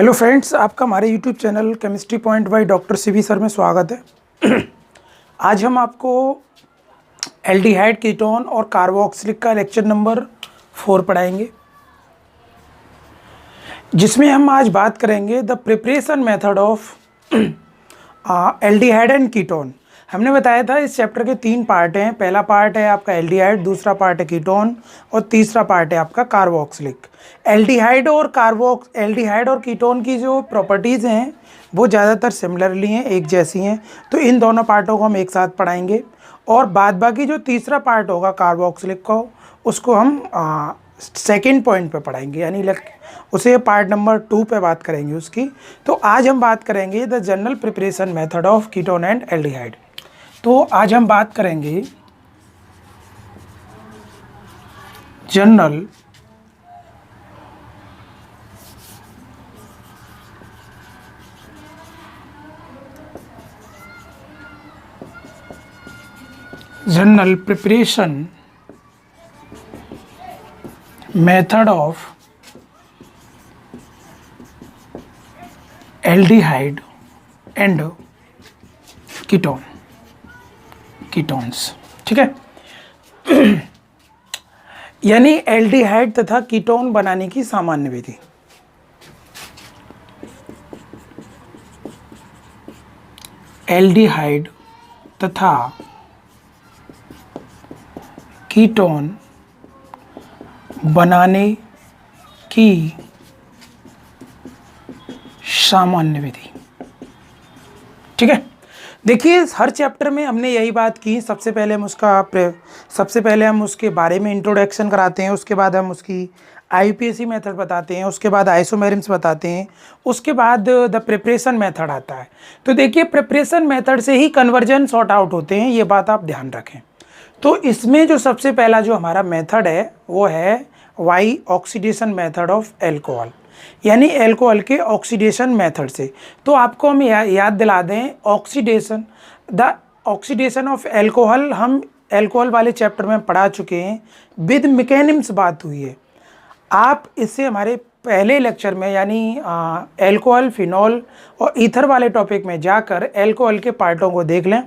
Hello friends, आपका हमारे YouTube channel chemistry point by doctor CV sir में स्वागत है। आज हम आपको एल्डिहाइड, कीटोन और कार्बोक्सिलिक का लेक्चर नंबर 4 पढ़ाएंगे, जिसमें हम आज बात करेंगे the preparation method of aldehyde and ketone. हमने बताया था इस चैप्टर के 3 पार्ट हैं। पहला पार्ट है आपका एल्डिहाइड, दूसरा पार्ट है कीटोन और तीसरा पार्ट है आपका कार्बोक्सिलिक। एल्डिहाइड और कीटोन की जो प्रॉपर्टीज़ हैं वो ज़्यादातर सिमिलरली हैं, एक जैसी हैं, तो इन दोनों पार्टों को हम एक साथ पढ़ाएंगे। और बाद बाकी जो तीसरा पार्ट होगा कार्बोक्सिलिक को, उसको हम सेकेंड पॉइंट पे पढ़ाएंगे, यानी उसे पार्ट नंबर 2 पे बात करेंगे उसकी। तो आज हम बात करेंगे the general preparation method of ketone and aldehyde. तो आज हम बात करेंगे general preparation method of aldehyde and ketones. ठीक है, यानी एल्डिहाइड तथा कीटोन बनाने की सामान्य विधि। एल्डिहाइड तथा कीटोन बनाने की सामान्य विधि। ठीक है, देखिए हर चैप्टर में हमने यही बात की। सबसे पहले हम उसके बारे में इंट्रोडक्शन कराते हैं, उसके बाद हम उसकी आईपीएसी मेथड बताते हैं, उसके बाद आइसोमेरिज्म बताते हैं, उसके बाद द प्रिपरेशन मेथड आता है। तो देखिए प्रिपरेशन मेथड से ही कन्वर्जन सॉर्ट आउट होते हैं, ये बात आप ध्यान रखें। तो इसमें जो सबसे पहला जो हमारा मेथड है वो है by oxidation method of alcohol, यानी एल्कोहल के ऑक्सीडेशन मेथड से। तो आपको हम याद दिला दें, द ऑक्सीडेशन ऑफ एल्कोहल हम एल्कोहल वाले चैप्टर में पढ़ा चुके हैं, विद मैकेनिज्म्स बात हुई है। आप इससे हमारे पहले लेक्चर में यानी एल्कोहल, फिनॉल और ईथर वाले टॉपिक में जाकर एल्कोहल के पार्टों को देख लें,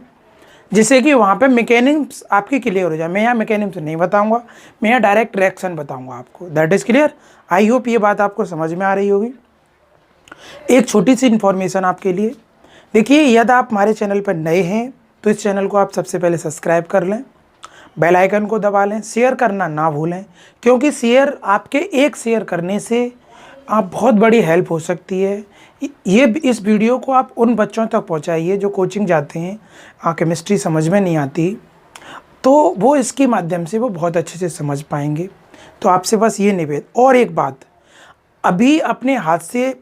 जिससे कि वहाँ पे मैकेनिज्म्स आपकी क्लियर हो जाए। मैं यहाँ मैकेनिज्म्स नहीं बताऊँगा, मैं यहाँ डायरेक्ट रिएक्शन बताऊँगा आपको। That is clear. I hope ये बात आपको समझ में आ रही होगी। एक छोटी सी इन्फॉर्मेशन आपके लिए, देखिए यदि आप हमारे चैनल पर नए हैं तो इस चैनल को आप सबसे पहले सब्सक्राइब कर लें, बेल आइकन को दबा लें, शेयर करना ना भूलें, क्योंकि आपके एक शेयर करने से आप बहुत बड़ी हेल्प हो सकती है। इस वीडियो को आप उन बच्चों तक पहुंचाइए जो कोचिंग जाते हैं, केमिस्ट्री समझ में नहीं आती, तो वो इसके माध्यम से वो बहुत अच्छे से समझ पाएंगे। तो आपसे बस ये निवेदन। और एक बात, अभी अपने हाथ से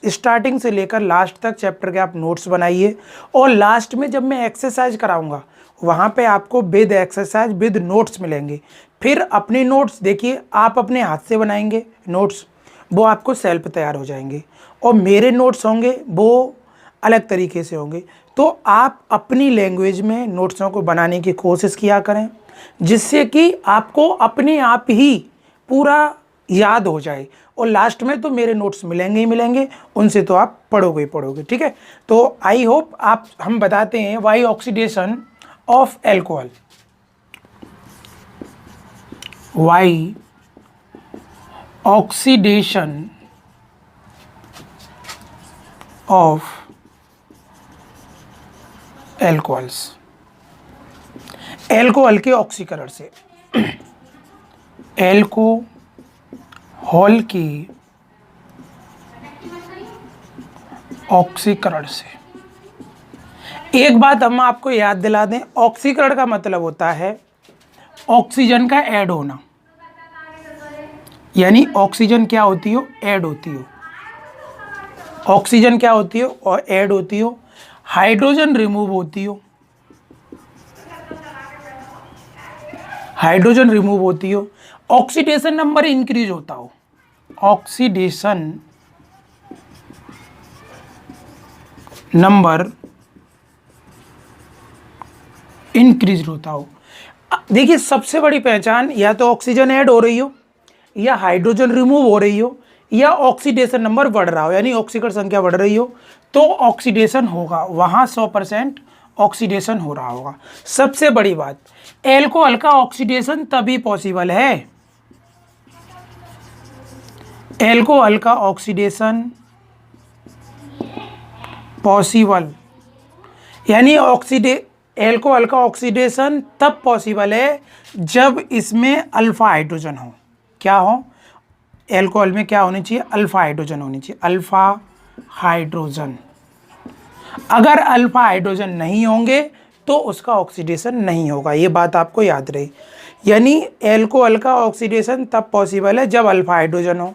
स्टार्टिंग से लेकर लास्ट तक चैप्टर के आप नोट्स बनाइए, और लास्ट में जब मैं एक्सरसाइज कराऊंगा वहाँ पे आपको विद एक्सरसाइज विद नोट्स मिलेंगे। फिर अपने नोट्स देखिए, आप अपने हाथ से बनाएंगे नोट्स, वो आपको सेल्फ तैयार हो जाएंगे, और मेरे नोट्स होंगे वो अलग तरीके से होंगे। तो आप अपनी लैंग्वेज में नोट्सों को बनाने की कोशिश किया करें, जिससे कि आपको अपने आप ही पूरा याद हो जाए, और लास्ट में तो मेरे नोट्स मिलेंगे ही मिलेंगे, उनसे तो आप पढ़ोगे ही पढ़ोगे। ठीक है, तो आई होप हम बताते हैं by oxidation of alcohol. By oxidation of alcohols, alcohol के ऑक्सीकरण से, एल्कोहल की ऑक्सीकरण से। एक बात हम आपको याद दिला दें, ऑक्सीकरण का मतलब होता है ऑक्सीजन का ऐड होना, यानी ऑक्सीजन क्या होती हो, ऐड होती हो। ऑक्सीजन क्या होती हो, और ऐड होती हो। हाइड्रोजन रिमूव होती हो, हाइड्रोजन रिमूव होती हो। ऑक्सीडेशन नंबर इंक्रीज होता हो, ऑक्सीडेशन नंबर इंक्रीज होता हो। देखिए सबसे बड़ी पहचान, या तो ऑक्सीजन ऐड हो रही हो, या हाइड्रोजन रिमूव हो रही हो, या ऑक्सीडेशन नंबर बढ़ रहा हो, यानी ऑक्सीकरण संख्या बढ़ रही हो, तो ऑक्सीडेशन होगा, वहाँ 100% ऑक्सीडेशन हो रहा होगा। सबसे बड़ी बात, एल्कोहल का ऑक्सीडेशन तभी पॉसिबल है, एल्कोहल का ऑक्सीडेशन पॉसिबल, यानी एल्कोहल का ऑक्सीडेशन तब पॉसिबल है जब इसमें अल्फा हाइड्रोजन हो। क्या हो? एल्कोहल में क्या होनी चाहिए? अल्फा हाइड्रोजन होनी चाहिए, अल्फा हाइड्रोजन। अगर अल्फा हाइड्रोजन नहीं होंगे तो उसका ऑक्सीडेशन नहीं होगा, ये बात आपको याद रही। यानी एल्कोहल का ऑक्सीडेशन तब पॉसिबल है जब अल्फा हाइड्रोजन हो,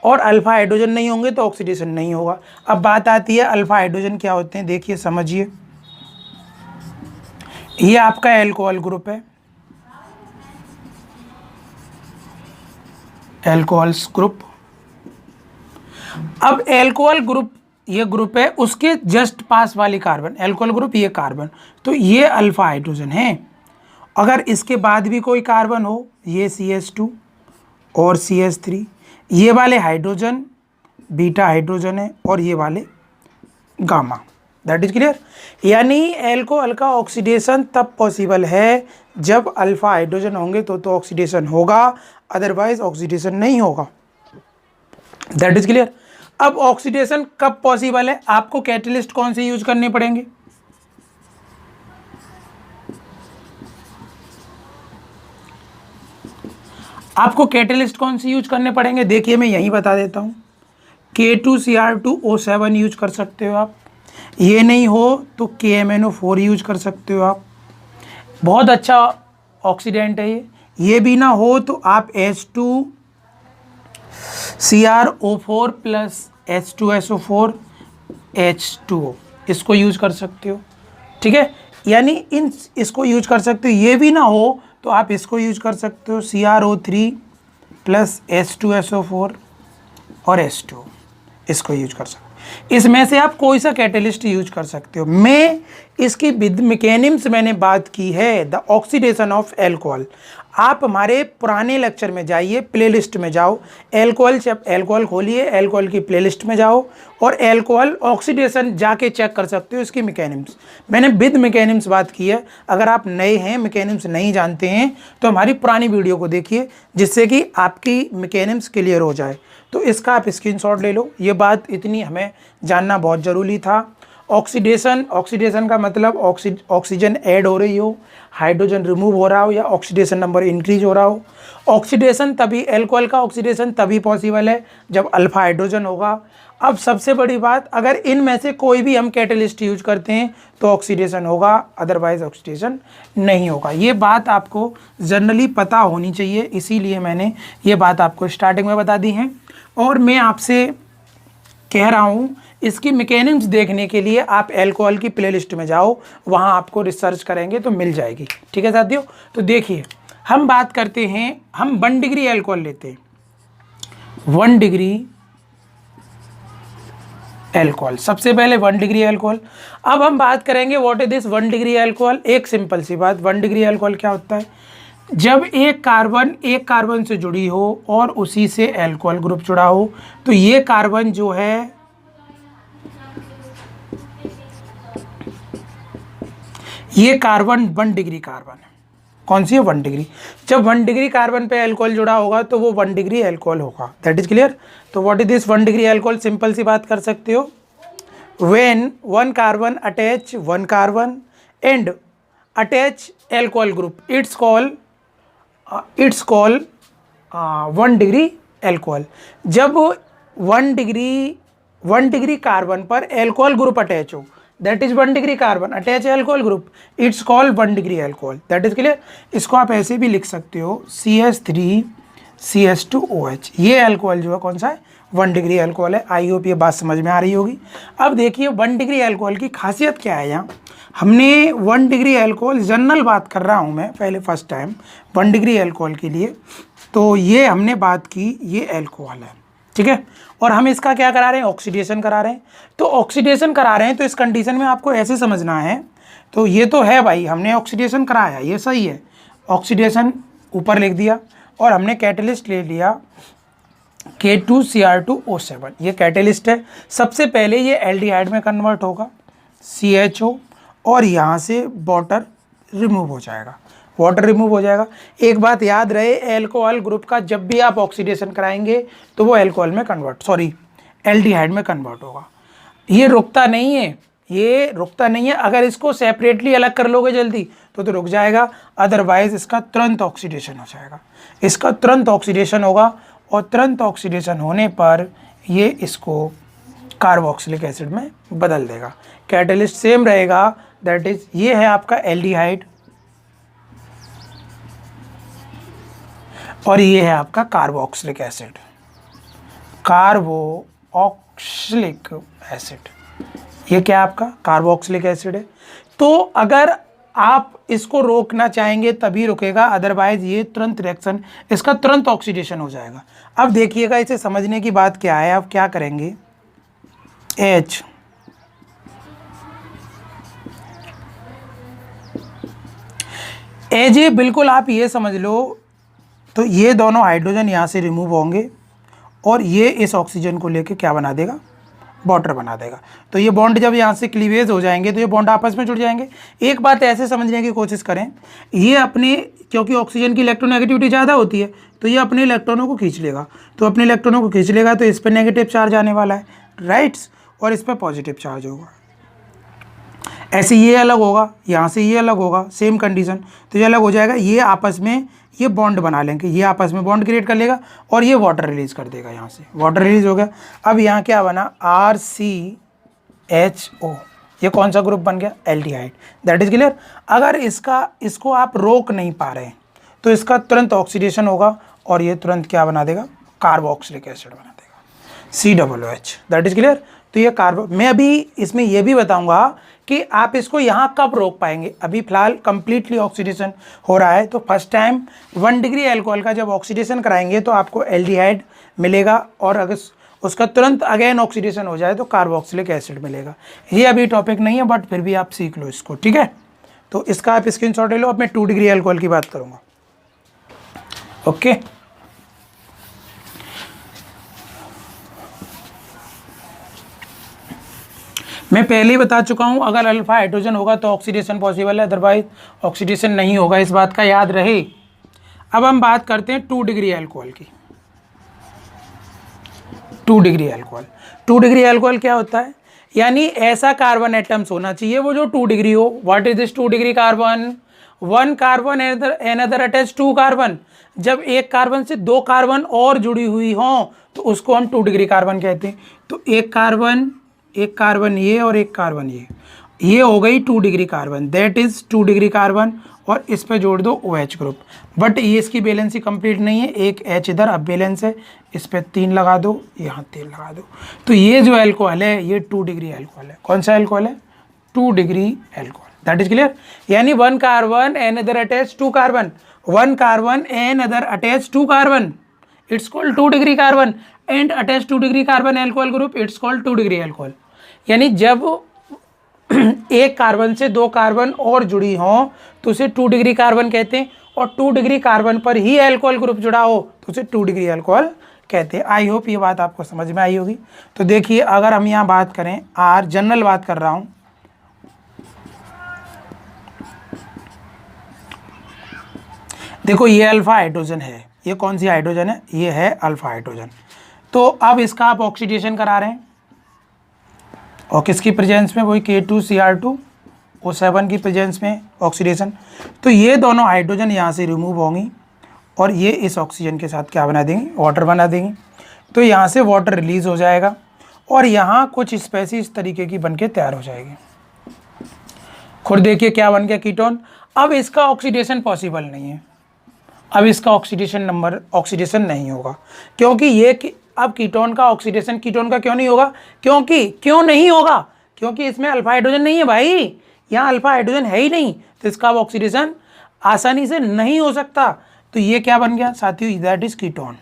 और अल्फा हाइड्रोजन नहीं होंगे तो ऑक्सीडेशन नहीं होगा। अब बात आती है अल्फा हाइड्रोजन क्या होते हैं, देखिए समझिए। ये आपका एल्कोहल ग्रुप है, एल्कोहल्स ग्रुप। अब एल्कोहल ग्रुप, ये ग्रुप है, उसके जस्ट पास वाली कार्बन, एल्कोहल ग्रुप ये कार्बन, तो ये अल्फा हाइड्रोजन है। अगर इसके बाद भी कोई कार्बन हो, ये CH2 और CH3, ये वाले हाइड्रोजन बीटा हाइड्रोजन है और ये वाले गामा। That is clear. यानी एल्कोहल का ऑक्सीडेशन तब पॉसिबल है जब अल्फा हाइड्रोजन होंगे तो ऑक्सीडेशन होगा, अदरवाइज ऑक्सीडेशन नहीं होगा। That is clear. अब ऑक्सीडेशन कब पॉसिबल है? आपको कैटलिस्ट कौन से यूज करने पड़ेंगे? आपको कैटलिस्ट कौन से यूज करने पड़ेंगे? देखिए मैं यही बता देता हूं, K2Cr2O7 यूज कर सकते हो आप, ये नहीं हो तो KMnO4 यूज कर सकते हो आप, बहुत अच्छा ऑक्सीडेंट है ये भी ना हो तो आप H2CrO4 प्लस H2SO4 H2O इसको यूज कर सकते हो, ठीक है। यानी इसको यूज कर सकते हो, ये भी ना हो तो आप इसको यूज कर सकते हो, CrO3 प्लस H2SO4 और H2O, इसको यूज कर सकते हो। इसमें से आप कोई सा कैटलिस्ट यूज कर सकते हो। मैं इसकी विद मैकेनिज्म्स मैंने बात की है, द ऑक्सीडेशन ऑफ एल्कोहल। आप हमारे पुराने लेक्चर में जाइए, प्लेलिस्ट में जाओ, एल्कोहल खोलिए, एल्कोहल की प्लेलिस्ट में जाओ और एल्कोहल ऑक्सीडेशन जाके चेक कर सकते हो। इसकी मैकेनिज्म्स मैंने विद मैकेनिज्म्स बात की है। अगर आप नए हैं, मैकेनिज्म्स नहीं जानते हैं, तो हमारी पुरानी वीडियो को देखिए, जिससे कि आपकी मैकेनिज्म्स क्लियर हो जाए। तो इसका आप स्क्रीनशॉट ले लो, ये बात इतनी हमें जानना बहुत ज़रूरी था। ऑक्सीडेशन का मतलब ऑक्सीजन ऐड हो रही हो, हाइड्रोजन रिमूव हो रहा हो या ऑक्सीडेशन नंबर इंक्रीज हो रहा हो। ऑक्सीडेशन तभी, एल्कोहल का ऑक्सीडेशन तभी पॉसिबल है जब अल्फा हाइड्रोजन होगा। अब सबसे बड़ी बात, अगर इनमें से कोई भी हम कैटलिस्ट यूज करते हैं तो ऑक्सीडेशन होगा, अदरवाइज ऑक्सीडेशन नहीं होगा। ये बात आपको जनरली पता होनी चाहिए, इसीलिए मैंने ये बात आपको स्टार्टिंग में बता दी है। और मैं आपसे कह रहा हूँ, इसकी मैकेनिज्म्स देखने के लिए आप एल्कोहल की प्लेलिस्ट में जाओ, वहाँ आपको रिसर्च करेंगे तो मिल जाएगी, ठीक है साथियों। तो देखिए हम बात करते हैं, हम 1 डिग्री एल्कोहल लेते हैं, 1 डिग्री एल्कोहल, सबसे पहले 1 डिग्री एल्कोहल। अब हम बात करेंगे what is this 1 degree alcohol. एक सिंपल सी बात, 1 डिग्री एल्कोहल क्या होता है? जब एक कार्बन से जुड़ी हो और उसी से एल्कोहल ग्रुप जुड़ा हो, तो ये कार्बन जो है, ये कार्बन 1 डिग्री कार्बन है। कौन सी है? 1 डिग्री। जब 1 डिग्री कार्बन पे एल्कोहल जुड़ा होगा तो वो 1 डिग्री एल्कोहल होगा। That is clear. तो what is this 1 degree alcohol? Simple सी बात कर सकते हो, when 1 carbon attach 1 carbon and attach alcohol group, it's call 1 degree alcohol. जब 1 डिग्री कार्बन पर एल्कोहल ग्रुप अटैच हो, that is 1 degree carbon attach alcohol group, it's called 1 degree alcohol. That is clear. इसको आप ऐसे भी लिख सकते हो, CH3CH2OH। ये एल्कोहल जो है कौन सा है? 1 डिग्री एल्कोहल है। आई होप ये बात समझ में आ रही होगी। अब देखिए 1 डिग्री एल्कोहल की खासियत क्या है। यहाँ हमने 1 डिग्री एल्कोहल, जनरल बात कर रहा हूँ मैं, पहले फर्स्ट टाइम 1 डिग्री एल्कोहल के लिए, तो ये हमने बात की, ये एल्कोहल है, ठीक है। और हम इसका क्या करा रहे हैं? ऑक्सीडेशन करा रहे हैं। तो ऑक्सीडेशन करा रहे हैं तो इस कंडीशन में आपको ऐसे समझना है, तो ये तो है भाई, हमने ऑक्सीडेशन कराया, ये सही है, ऑक्सीडेशन ऊपर लिख दिया, और हमने कैटलिस्ट ले लिया K2Cr2O7 ये कैटेलिस्ट है। सबसे पहले ये एल्डिहाइड में कन्वर्ट होगा CHO, और यहाँ से वाटर रिमूव हो जाएगा, वाटर रिमूव हो जाएगा। एक बात याद रहे, एल्कोहल ग्रुप का जब भी आप ऑक्सीडेशन कराएंगे तो वो एल्कोहल में एल्डिहाइड में कन्वर्ट होगा। ये रुकता नहीं है, ये रुकता नहीं है। अगर इसको सेपरेटली अलग कर लोगे जल्दी तो रुक जाएगा, अदरवाइज इसका तुरंत ऑक्सीडेशन हो जाएगा। इसका तुरंत ऑक्सीडेशन होगा, और तुरंत ऑक्सीडेशन होने पर ये इसको कार्बोक्सिलिक एसिड में बदल देगा। कैटलिस्ट सेम रहेगा, दैट इज ये है आपका एल्डिहाइड और ये है आपका कार्बोक्सिलिक एसिड, कार्बोक्सिलिक एसिड। ये क्या आपका कार्बोक्सिलिक एसिड है। तो अगर आप इसको रोकना चाहेंगे तभी रुकेगा, अदरवाइज ये तुरंत रिएक्शन, इसका तुरंत ऑक्सीडेशन हो जाएगा। अब देखिएगा, इसे समझने की बात क्या है। आप क्या करेंगे, H ये बिल्कुल आप ये समझ लो, तो ये दोनों हाइड्रोजन यहाँ से रिमूव होंगे और ये इस ऑक्सीजन को लेके क्या बना देगा, वाटर बना देगा। तो ये बॉन्ड जब यहाँ से क्लीवेज हो जाएंगे तो ये बॉन्ड आपस में जुड़ जाएंगे। एक बात ऐसे समझने की कोशिश करें, ये अपने, क्योंकि ऑक्सीजन की इलेक्ट्रोनेगेटिविटी ज़्यादा होती है तो ये अपने इलेक्ट्रॉनों को खींच लेगा, तो अपने इलेक्ट्रॉनों को खींच लेगा तो इस पर नेगेटिव चार्ज आने वाला है, राइट्स, और इस पर पॉजिटिव चार्ज होगा। ऐसे ये अलग होगा, यहाँ से ये अलग होगा, सेम कंडीशन, तो ये अलग हो जाएगा। ये आपस में ये बॉन्ड बना लेंगे, ये आपस में बॉन्ड क्रिएट कर लेगा और ये वाटर रिलीज कर देगा। यहाँ से वाटर रिलीज हो गया। अब यहाँ क्या बना, RCHO, ये कौन सा ग्रुप बन गया, एल्डिहाइड। That is clear. अगर इसको आप रोक नहीं पा रहे हैं तो इसका तुरंत ऑक्सीडेशन होगा और ये तुरंत क्या बना देगा, कार्बोक्सिलिक एसिड बना देगा, COOH। That is clear. तो ये मैं अभी इसमें ये भी बताऊंगा कि आप इसको यहाँ कब रोक पाएंगे। अभी फिलहाल कंप्लीटली ऑक्सीडेशन हो रहा है, तो फर्स्ट टाइम 1 डिग्री अल्कोहल का जब ऑक्सीडेशन कराएंगे तो आपको एल्डिहाइड मिलेगा, और अगर उसका तुरंत अगेन ऑक्सीडेशन हो जाए तो कार्बोक्सिलिक एसिड मिलेगा। ये अभी टॉपिक नहीं है, बट फिर भी आप सीख लो इसको, ठीक है। तो इसका आप स्क्रीनशॉट ले लो। अब मैं 2 डिग्री अल्कोहल की बात करूँगा, ओके। मैं पहले ही बता चुका हूं, अगर अल्फा हाइड्रोजन होगा तो ऑक्सीडेशन पॉसिबल है, अदरवाइज ऑक्सीडेशन नहीं होगा, इस बात का याद रहे। अब हम बात करते हैं 2 डिग्री अल्कोहल की। 2 डिग्री अल्कोहल, 2 डिग्री अल्कोहल क्या होता है, यानी ऐसा कार्बन एटम्स होना चाहिए वो जो 2 डिग्री हो। What is this 2 degree carbon, 1 carbon another attach 2 carbon. जब एक कार्बन से 2 कार्बन और जुड़ी हुई हों तो उसको हम 2 डिग्री कार्बन कहते हैं। तो एक कार्बन ये और एक कार्बन ये हो गई 2 degree carbon, that is 2 degree carbon, और इस पे जोड़ दो OH ग्रुप। बट ये इसकी बैलेंसी कंप्लीट नहीं है, एक H इधर अब बैलेंस है, इस पे 3 लगा दो, यहाँ 3 लगा दो। तो ये जो अल्कोहल है ये 2 डिग्री अल्कोहल है। कौन सा अल्कोहल है, 2 degree alcohol. That is clear. यानी 1 carbon another attach 2 carbon, 1 carbon another attach 2 carbon, it's called 2 degree carbon, and attach 2 degree carbon alcohol group, it's called 2 degree alcohol. यानी जब एक carbon से 2 carbon और जुड़ी हो तो उसे 2 डिग्री कार्बन कहते हैं, और 2 डिग्री कार्बन पर ही अल्कोहल ग्रुप जुड़ा हो तो उसे 2 डिग्री अल्कोहल कहते हैं। आई होप ये बात आपको समझ में आई होगी। तो देखिए, अगर हम यहाँ बात करें, जनरल बात कर रहा हूँ, देखो ये अल्फा हाइड्रोजन है, ये कौन सी हाइड्रोजन है, ये है अल्फा हाइड्रोजन। तो अब इसका आप ऑक्सीडेशन करा रहे हैं, और किसकी प्रेजेंस में, वही K2Cr2O7 की प्रेजेंस में ऑक्सीडेशन। तो ये दोनों हाइड्रोजन यहाँ से रिमूव होंगी और ये इस ऑक्सीजन के साथ क्या बना देंगी, वाटर बना देंगी। तो यहाँ से वाटर रिलीज हो जाएगा और यहाँ कुछ स्पेसीज इस तरीके की बनके तैयार हो जाएगी। खुद देखिए क्या बन गया, कीटोन। अब इसका ऑक्सीडेशन पॉसिबल नहीं है, अब इसका ऑक्सीडेशन नहीं होगा, क्योंकि ये अब कीटोन का ऑक्सीडेशन, कीटोन का क्यों नहीं होगा, क्यों नहीं होगा, क्योंकि इसमें अल्फा हाइड्रोजन नहीं है भाई, यहाँ अल्फा हाइड्रोजन है ही नहीं, तो इसका ऑक्सीडेशन आसानी से नहीं हो सकता। तो ये क्या बन गया साथियों, दैट इज कीटोन।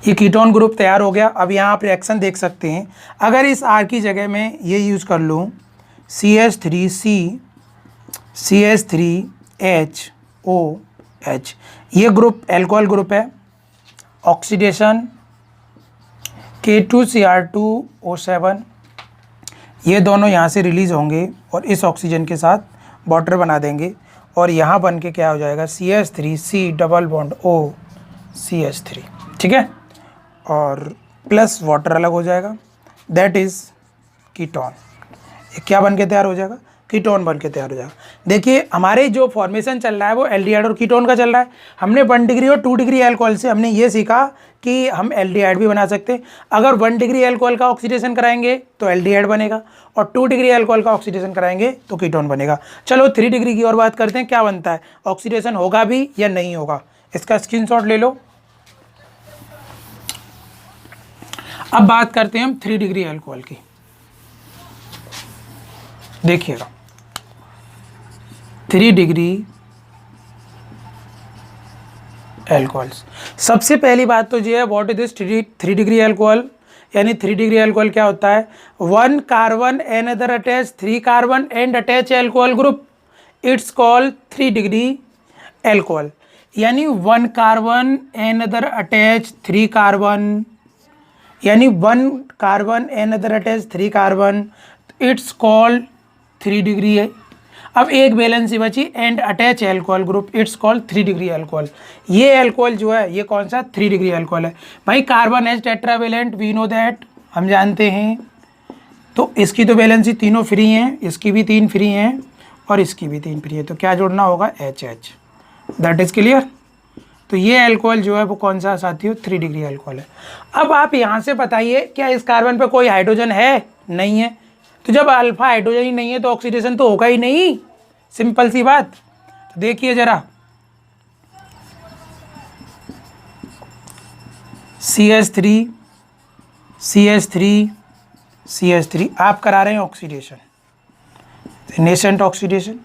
ये कीटोन ग्रुप तैयार हो गया। अब यहाँ आप रिएक्शन देख सकते हैं, अगर इस R की जगह में ये यूज कर लूँ CH3C CH3HOH, ये ग्रुप अल्कोहल ग्रुप है, ऑक्सीडेशन K2Cr2O7, ये दोनों यहाँ से रिलीज़ होंगे और इस ऑक्सीजन के साथ वाटर बना देंगे और यहाँ बन के क्या हो जाएगा CH3C double bond O CH3, ठीक है, और प्लस वाटर अलग हो जाएगा, दैट इज़ कीटोन। ये क्या बन के तैयार हो जाएगा, कीटोन बन के तैयार हो जाएगा। देखिए हमारे जो फॉर्मेशन चल रहा है वो एल्डिहाइड और कीटोन का चल रहा है। हमने 1 डिग्री और 2 डिग्री अल्कोहल से हमने ये सीखा कि हम एल्डिहाइड भी बना सकते हैं। अगर 1 डिग्री अल्कोहल का ऑक्सीडेशन कराएंगे तो एल्डिहाइड बनेगा और 2 डिग्री अल्कोहल का ऑक्सीडेशन कराएंगे तो कीटोन बनेगा। चलो 3 डिग्री की और बात करते हैं, क्या बनता है, ऑक्सीडेशन होगा भी या नहीं होगा, इसका स्क्रीनशॉट ले लो। अब बात करते हैं हम 3 डिग्री अल्कोहल की। देखिएगा 3 डिग्री अल्कोहल्स, सबसे पहली बात तो ये है what is this 3 degree alcohol, यानी 3 डिग्री अल्कोहल क्या होता है, 1 carbon another attach 3 carbon and attach alcohol group, it's called 3 degree alcohol. यानी 1 कार्बन एनदर अटैच 3 कार्बन, यानी 1 carbon another attach 3 carbon, it's called 3 degree है। अब एक बैलेंस ही बची and attach alcohol group, it's called 3 degree alcohol. ये alcohol जो है ये कौन सा 3 डिग्री अल्कोहल है भाई। Carbon as tetravalent, we know that, हम जानते हैं, तो इसकी तो बैलेंसी तीनों फ्री हैं, इसकी भी 3 फ्री हैं और इसकी भी 3 फ्री है, तो क्या जोड़ना होगा HH, दैट इज क्लियर। तो ये अल्कोहल जो है वो कौन सा साथियों 3 डिग्री अल्कोहल है। अब आप यहाँ से बताइए क्या इस कार्बन पे कोई हाइड्रोजन है, नहीं है, तो जब अल्फा हाइड्रोजन ही नहीं है तो ऑक्सीडेशन तो होगा ही नहीं, सिंपल सी बात। तो देखिए जरा CH3 CH3 CH3 आप करा रहे हैं ऑक्सीडेशन, नेसेंट ऑक्सीडेशन,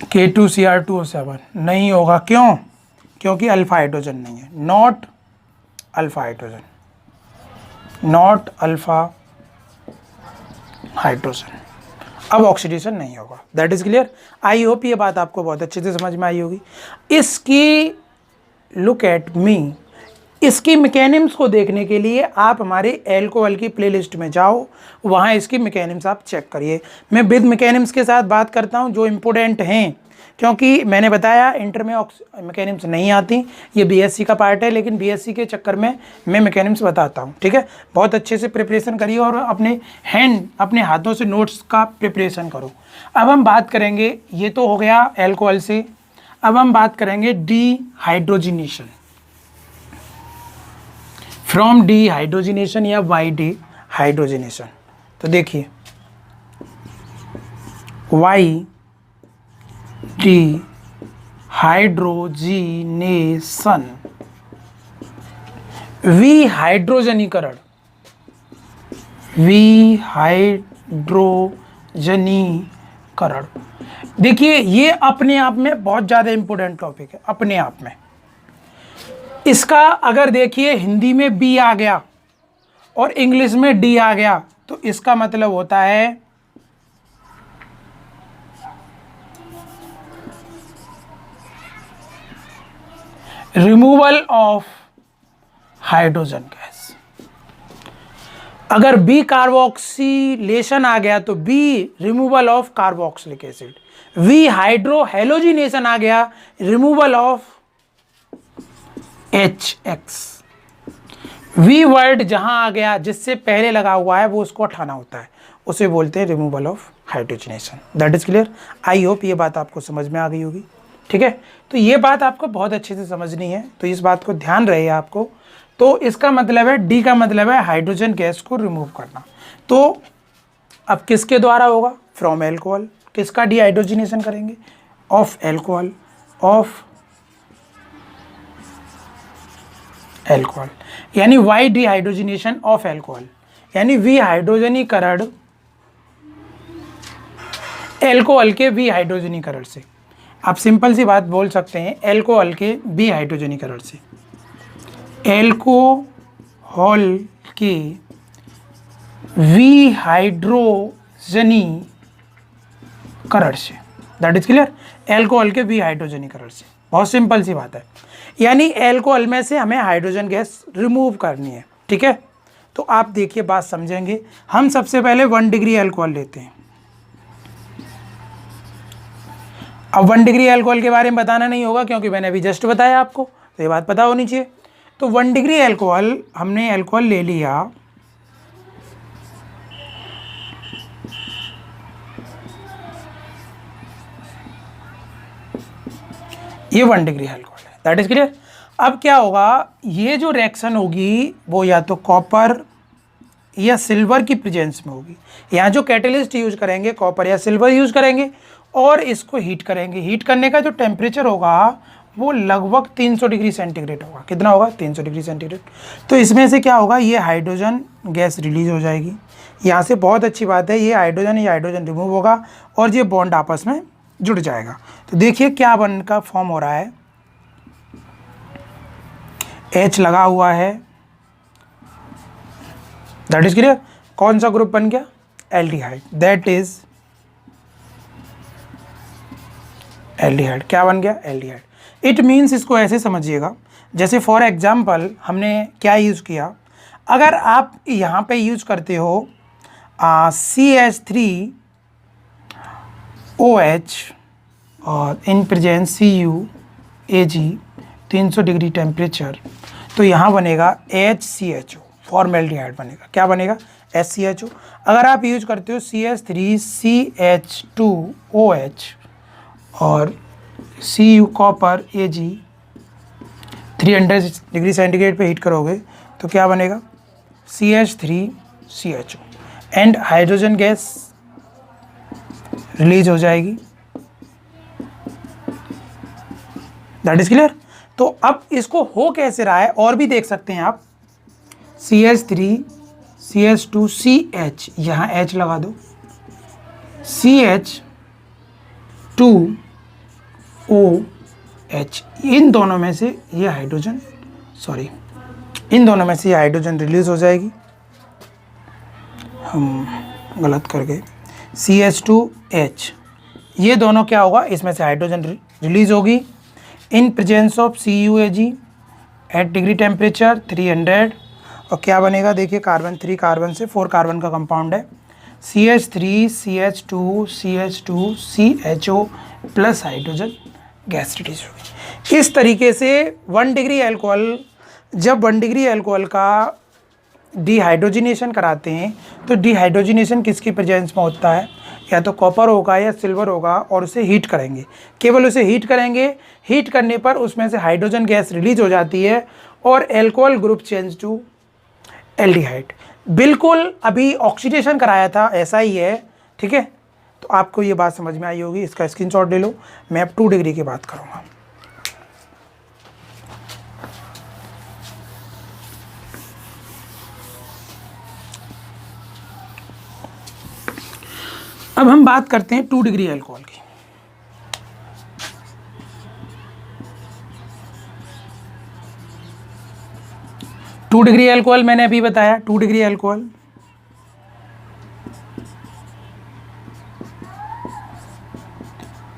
K2Cr2O7 नहीं होगा, क्यों, क्योंकि अल्फा हाइड्रोजन नहीं है, not alpha hydrogen, not alpha hydrogen. अब ऑक्सीडेशन नहीं होगा, that is clear. I hope ये बात आपको बहुत अच्छे से समझ में आई होगी। इसकी लुक एट मी, इसकी मैकेनिज्म्स को देखने के लिए आप हमारे अल्कोहल की प्लेलिस्ट में जाओ, वहाँ इसकी मैकेनिज्म्स आप चेक करिए। मैं विद मैकेनिज्म्स के साथ बात करता हूँ जो इम्पोर्टेंट हैं, क्योंकि मैंने बताया इंटर में मैकेनिज्म्स नहीं आती, ये बीएससी का पार्ट है, लेकिन बीएससी के चक्कर में मैं मैकेनिज्म्स बताता हूँ, ठीक है। बहुत अच्छे से प्रिपरेशन करिए और अपने हाथों से नोट्स का प्रिपरेशन करो। अब हम बात करेंगे, ये तो हो गया अल्कोहल से, अब हम बात करेंगे डीहाइड्रोजिनेशन, फ्रॉम डीहाइड्रोजिनेशन या वाई डीहाइड्रोजिनेशन। तो देखिए वाई डीहाइड्रोजिनेशन, विहाइड्रोजनीकरण, विहाइड्रोजनीकरण। देखिए ये अपने आप में बहुत ज़्यादा इंपॉर्टेंट टॉपिक है अपने आप में। इसका अगर देखिए हिंदी में बी आ गया और इंग्लिश में डी आ गया तो इसका मतलब होता है रिमूवल ऑफ हाइड्रोजन गैस। अगर बी कार्बोक्सिलेशन आ गया तो बी रिमूवल ऑफ कार्बोक्सिलिक एसिड, वी हाइड्रो हेलोजिनेशन आ गया रिमूवल ऑफ HX। वी वर्ड जहां आ गया जिससे पहले लगा हुआ है वो उसको हटाना होता है, उसे बोलते हैं removal of hydrogenation. That is clear. I hope ये बात आपको समझ में आ गई होगी, ठीक है। तो ये बात आपको बहुत अच्छे से समझनी है, तो इस बात को ध्यान रहे आपको। तो इसका मतलब है डी का मतलब है हाइड्रोजन गैस को रिमूव करना। तो अब किसके द्वारा होगा, फ्रॉम एल्कोहल। किसका डीहाइड्रोजिनेशन करेंगे, ऑफ एल्कोहल, ऑफ एल्कोहल, यानी वाई डीहाइड्रोजिनेशन ऑफ एल्कोहल, यानी विहाइड्रोजनीकरण एल्कोहल के विहाइड्रोजनीकरण से। आप सिंपल सी बात बोल सकते हैं एल्कोहल के विहाइड्रोजनीकरण से, एल्कोहल के विहाइड्रोजनीकरण से, दैट इज क्लियर। एल्कोहल के विहाइड्रोजनीकरण से, बहुत सिंपल सी बात है। यानी एल्कोहल में से हमें हाइड्रोजन गैस रिमूव करनी है, ठीक है। तो आप देखिए बात समझेंगे। हम सबसे पहले 1 डिग्री अल्कोहल लेते हैं। अब 1 डिग्री अल्कोहल के बारे में बताना नहीं होगा क्योंकि मैंने अभी जस्ट बताया आपको, तो ये बात पता होनी चाहिए। तो 1 डिग्री अल्कोहल, हमने अल्कोहल ले लिया, ये 1 डिग्री अल्कोहल है, दैट इज क्लियर। अब क्या होगा, ये जो रिएक्शन होगी वो या तो कॉपर या सिल्वर की प्रेजेंस में होगी। यहाँ जो कैटलिस्ट यूज करेंगे कॉपर या सिल्वर यूज करेंगे और इसको हीट करेंगे। हीट करने का जो टेम्परेचर होगा वो लगभग 300 डिग्री सेंटीग्रेड होगा। कितना होगा? 300 डिग्री सेंटीग्रेड। तो इसमें से क्या होगा, ये हाइड्रोजन गैस रिलीज हो जाएगी। यहाँ से बहुत अच्छी बात है, ये हाइड्रोजन रिमूव होगा और ये बॉन्ड आपस में जुड़ जाएगा। तो देखिए क्या बन का फॉर्म हो रहा है, H लगा हुआ है, दैट इज क्लियर। कौन सा ग्रुप बन गया? Aldehyde, that is aldehyde. क्या बन गया? एल्डिहाइड। इट मीन्स, इसको ऐसे समझिएगा, जैसे फॉर एग्जाम्पल हमने क्या यूज़ किया, अगर आप यहाँ पे यूज करते हो CH3OH और in presence CuAg 300 degree temperature, तो यहाँ बनेगा HCHO, फॉर्मेल्डिहाइड बनेगा। क्या बनेगा? HCHO। अगर आप यूज करते हो CH3CH2OH और Cu copper Ag 300 degree centigrade पे हीट करोगे तो क्या बनेगा? CH3CHO and hydrogen gas release हो जाएगी, दैट इज क्लियर। तो अब इसको हो कैसे रहा है और भी देख सकते हैं आप, CH3CH2CH, यहाँ H लगा दो, CH2OH, इन दोनों में से ये हाइड्रोजन रिलीज हो जाएगी। हम गलत कर गए, CH2H, ये दोनों क्या होगा, इसमें से हाइड्रोजन रिलीज होगी in presence of CuAg at degree temperature 300। और क्या बनेगा? देखिए कार्बन 3 कार्बन से 4 कार्बन का कंपाउंड है, CH3CH2CH2CHO plus hydrogen gas release होगी। इस तरीके से 1 डिग्री अल्कोहल, जब 1 डिग्री अल्कोहल का डिहाइड्रोजिनेशन कराते हैं तो डिहाइड्रोजिनेशन किसकी प्रेजेंस में होता है? या तो कॉपर होगा या सिल्वर होगा, और उसे हीट करेंगे, केवल उसे हीट करेंगे। हीट करने पर उसमें से हाइड्रोजन गैस रिलीज हो जाती है और alcohol group change to aldehyde. बिल्कुल अभी ऑक्सीडेशन कराया था, ऐसा ही है, ठीक है। तो आपको ये बात समझ में आई होगी, इसका स्क्रीनशॉट ले लो। मैं अब 2 डिग्री की बात करूँगा। अब हम बात करते हैं 2 डिग्री अल्कोहल की। टू डिग्री अल्कोहल मैंने अभी बताया, 2 degree alcohol,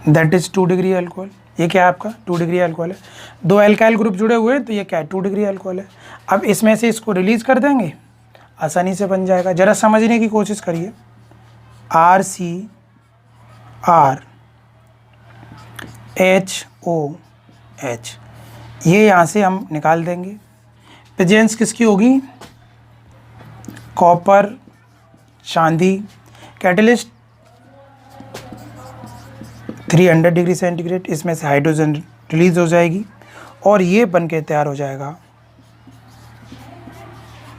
that is 2 degree alcohol. ये क्या है आपका? 2 डिग्री अल्कोहल है। 2 एल्काइल ग्रुप जुड़े हुए हैं तो ये क्या है? 2 डिग्री अल्कोहल है। अब इसमें से इसको रिलीज कर देंगे, आसानी से बन जाएगा। जरा समझने की कोशिश करिए, RCrHOH, ये यहाँ से हम निकाल देंगे। प्रेजेंस किसकी होगी? कॉपर, चांदी, कैटलिस्ट 300 डिग्री सेंटीग्रेड, इसमें से हाइड्रोजन रिलीज हो जाएगी और ये बन के तैयार हो जाएगा,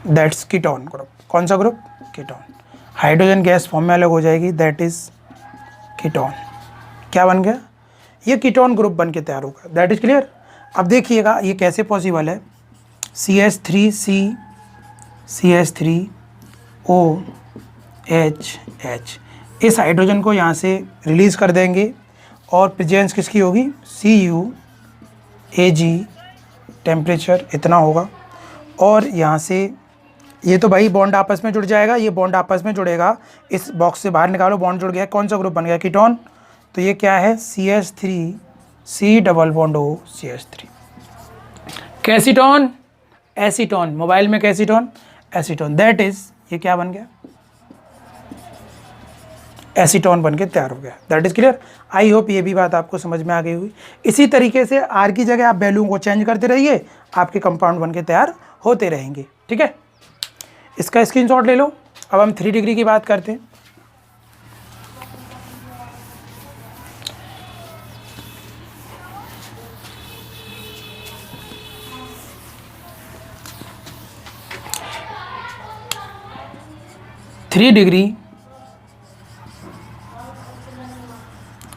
दैट्स कीटोन ग्रुप। कौन सा group? Ketone. Hydrogen gas form में अलग हो जाएगी, दैट इज कीटोन। क्या बन गया? ये कीटोन ग्रुप बन के तैयार होगा, दैट इज क्लियर। अब देखिएगा ये कैसे पॉसिबल है। CH3CCOHH, इस हाइड्रोजन को यहाँ से रिलीज कर देंगे और प्रेजेंस किसकी होगी? CuAg, टेम्परेचर इतना होगा और यहाँ से ये तो भाई बॉन्ड आपस में जुड़ जाएगा, ये बॉन्ड आपस में जुड़ेगा। इस बॉक्स से बाहर निकालो, बॉन्ड जुड़ गया। कौन सा ग्रुप बन गया? कीटोन। तो ये क्या है? CH3 C double bond O CH3, कैसीटोन, एसीटोन, मोबाइल में कैसीटोन, एसीटोन, दैट इज, ये क्या बन गया, एसीटोन बन के तैयार हो गया। That is clear. I hope ये भी बात आपको समझ में आ गई हुई। इसी तरीके से आर की जगह आप वैल्यू को चेंज करते रहिए, आपके कंपाउंड बन के तैयार होते रहेंगे। ठीक है, इसका स्क्रीनशॉट ले लो। अब हम 3 डिग्री की बात करते हैं। Three degree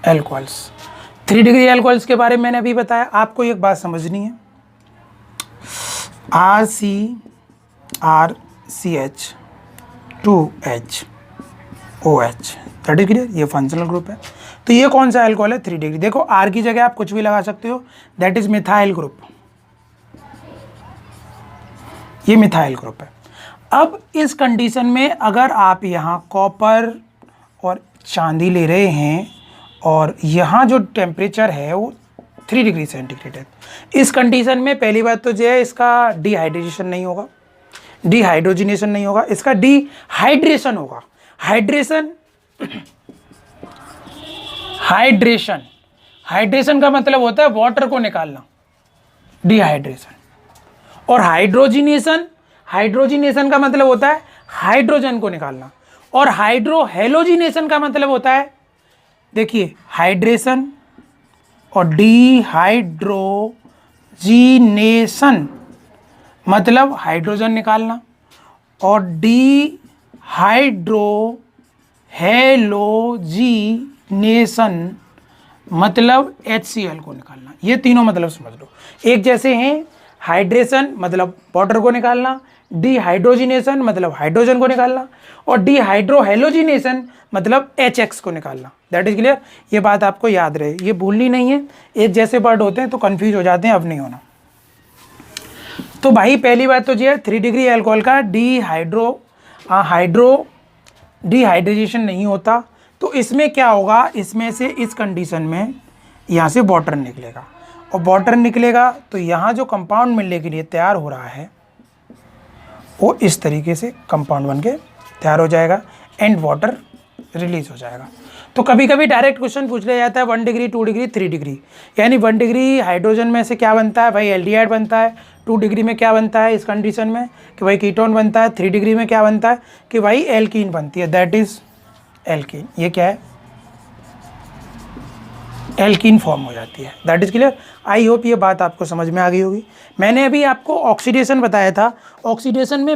alcohols, 3 degree alcohols के बारे में मैंने अभी बताया। आपको एक बात समझनी है, RCRCH2H दैट इज क्लियर, ये फंक्शनल ग्रुप है। तो ये कौन सा एल्कोहल है, 3 डिग्री। देखो आर की जगह आप कुछ भी लगा सकते हो, दैट इज मिथाइल ग्रुप, ये मिथाइल ग्रुप है। अब इस कंडीशन में अगर आप यहाँ कॉपर और चांदी ले रहे हैं और यहाँ जो टेम्परेचर है वो 3 डिग्री सेंटीग्रेड है, इस कंडीशन में पहली बात तो जो है इसका डिहाइड्रेशन नहीं होगा, डिहाइड्रोजिनेशन नहीं होगा, इसका डिहाइड्रेशन होगा। हाइड्रेशन, हाइड्रेशन, हाइड्रेशन का मतलब होता है वाटर को निकालना, डिहाइड्रेशन। और हाइड्रोजिनेशन, हाइड्रोजिनेशन का मतलब होता है हाइड्रोजन को निकालना। और हाइड्रोहेलोजिनेशन का मतलब होता है, देखिए हाइड्रेशन और डिहाइड्रोजिनेशन मतलब हाइड्रोजन निकालना, और डिहाइड्रोहेलोजिनेशन मतलब HCl को निकालना। ये तीनों मतलब समझ लो एक जैसे हैं। हाइड्रेशन मतलब वाटर को निकालना, डिहाइड्रोजिनेशन मतलब हाइड्रोजन को निकालना, और डिहाइड्रोहेलोजिनेशन मतलब HX को निकालना। That is clear. ये बात आपको याद रहे, ये भूलनी नहीं है। एक जैसे वर्ड होते हैं तो कंफ्यूज हो जाते हैं, अब नहीं होना। तो भाई पहली बात तो ये है 3 डिग्री एल्कोहल का डिहाइड्रेशन नहीं होता। तो इसमें क्या होगा, इसमें से इस कंडीशन में यहाँ से वाटर निकलेगा, और वाटर निकलेगा तो यहाँ जो कंपाउंड मिलने के लिए तैयार हो रहा है वो इस तरीके से कंपाउंड बन के तैयार हो जाएगा एंड वाटर रिलीज हो जाएगा। तो कभी कभी डायरेक्ट क्वेश्चन पूछ लिया जाता है 1 डिग्री 2 डिग्री 3 डिग्री, यानी 1 डिग्री हाइड्रोजन में से क्या बनता है भाई, एल्डिहाइड बनता है। 2 डिग्री में क्या बनता है इस कंडीशन में कि भाई कीटोन बनता है। 3 डिग्री में क्या बनता है कि भाई एल्कीन बनती है, दैट इज एल्कीन। ये क्या है, एल्कीन फॉर्म हो जाती है। That is clear. I hope ये बात आपको समझ में आ गई होगी। मैंने अभी आपको ऑक्सीडेशन बताया था, ऑक्सीडेशन में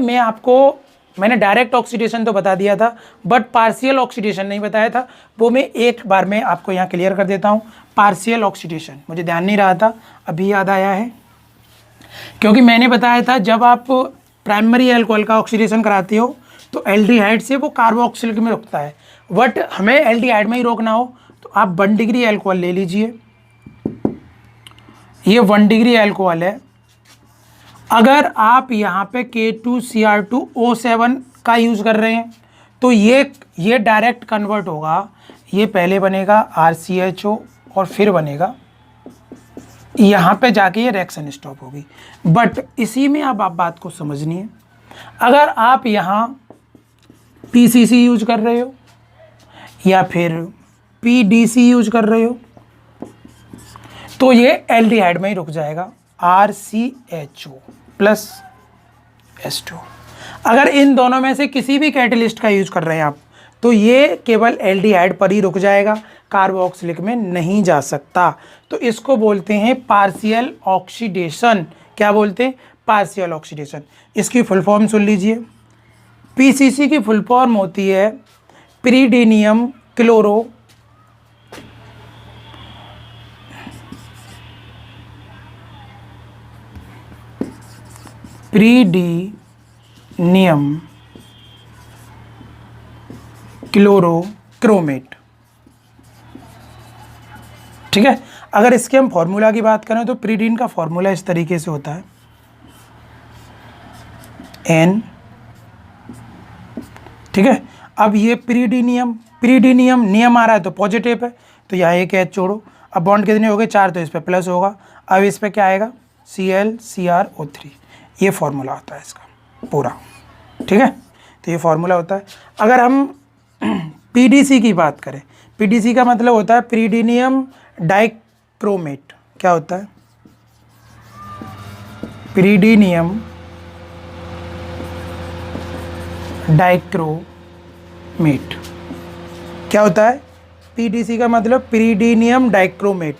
मैंने डायरेक्ट ऑक्सीडेशन तो बता दिया था, बट पार्शियल ऑक्सीडेशन नहीं बताया था। वो मैं एक बार में आपको यहाँ क्लियर कर देता हूँ। पार्शियल ऑक्सीडेशन मुझे ध्यान नहीं रहा था, अभी याद आया है, क्योंकि मैंने बताया था जब आप प्राइमरी एल्कोहल का ऑक्सीडेशन कराते हो तो एल्डिहाइड से वो कार्बोक्सिलिक में रुकता है, बट हमें एल्डिहाइड में ही रोकना हो तो आप 1 डिग्री एल्कोहल ले लीजिए। ये 1 डिग्री एल्कोहल है। अगर आप यहाँ पे K2Cr2O7 का यूज़ कर रहे हैं तो ये डायरेक्ट कन्वर्ट होगा, ये पहले बनेगा RCHO और फिर बनेगा, यहाँ पे जाके ये रिएक्शन स्टॉप होगी। बट इसी में अब आप बात को समझनी है, अगर आप यहाँ PCC यूज कर रहे हो या फिर PDC यूज कर रहे हो तो ये एल्डिहाइड में ही रुक जाएगा, RCHO प्लस H2। अगर इन दोनों में से किसी भी कैटलिस्ट का यूज कर रहे हैं आप तो ये केवल एल्डिहाइड पर ही रुक जाएगा, कार्बोक्सिलिक में नहीं जा सकता। तो इसको बोलते हैं पार्शियल ऑक्सीडेशन। क्या बोलते हैं, पार्शियल ऑक्सीडेशन। इसकी फुल फॉर्म सुन लीजिए। PCC की फुल फॉर्म होती है पिरीडीनियम क्लोरो क्लोरोक्रोमेट। ठीक है, अगर इसके हम फॉर्मूला की बात करें तो पिरीडीन का फॉर्मूला इस तरीके से होता है N। ठीक है, अब ये पिरीडीनियम नियम आ रहा है तो पॉजिटिव है, तो यहाँ एक H छोड़ो। अब बॉन्ड कितने हो गए, 4, तो इस पर प्लस होगा। अब इस पर क्या आएगा ClCrO3, ये फॉर्मूला होता है इसका पूरा, ठीक है। तो ये फॉर्मूला होता है। अगर हम PDC की बात करें, PDC का मतलब होता है पिरीडिनियम डाइक्रोमेट। क्या होता है? पिरीडिनियम डाइक्रोमेट। क्या होता है? PDC का मतलब पिरीडिनियम डाइक्रोमेट।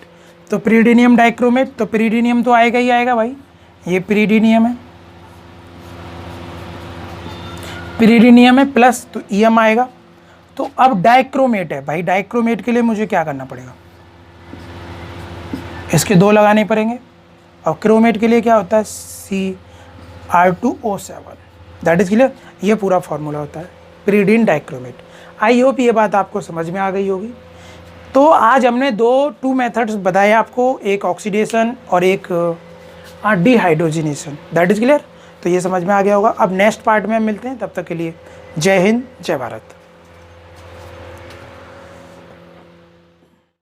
तो पिरीडिनियम डाइक्रोमेट, तो पिरीडिनियम तो आएगा ही आएगा भाई, ये पिरीडिनियम है, पिरीडिनियम है प्लस तो EM आएगा। तो अब डाइक्रोमेट है भाई, डाइक्रोमेट के लिए मुझे क्या करना पड़ेगा? इसके 2 लगाने पड़ेंगे। और क्रोमेट के लिए क्या होता है? Cr2O7, that is clear. ये पूरा फॉर्मूला होता है पिरीडिन डाइक्रोमेट। आई होप ये बात आपको समझ में आ गई होगी। तो आज हमने 2 मेथड्स बताए आपको, एक ऑक्सीडेशन और एक डिहाइड्रोजिनेशन, दैट इज क्लियर। तो ये समझ में आ गया होगा। अब नेक्स्ट पार्ट में हम मिलते हैं, तब तक के लिए जय हिंद, जय भारत।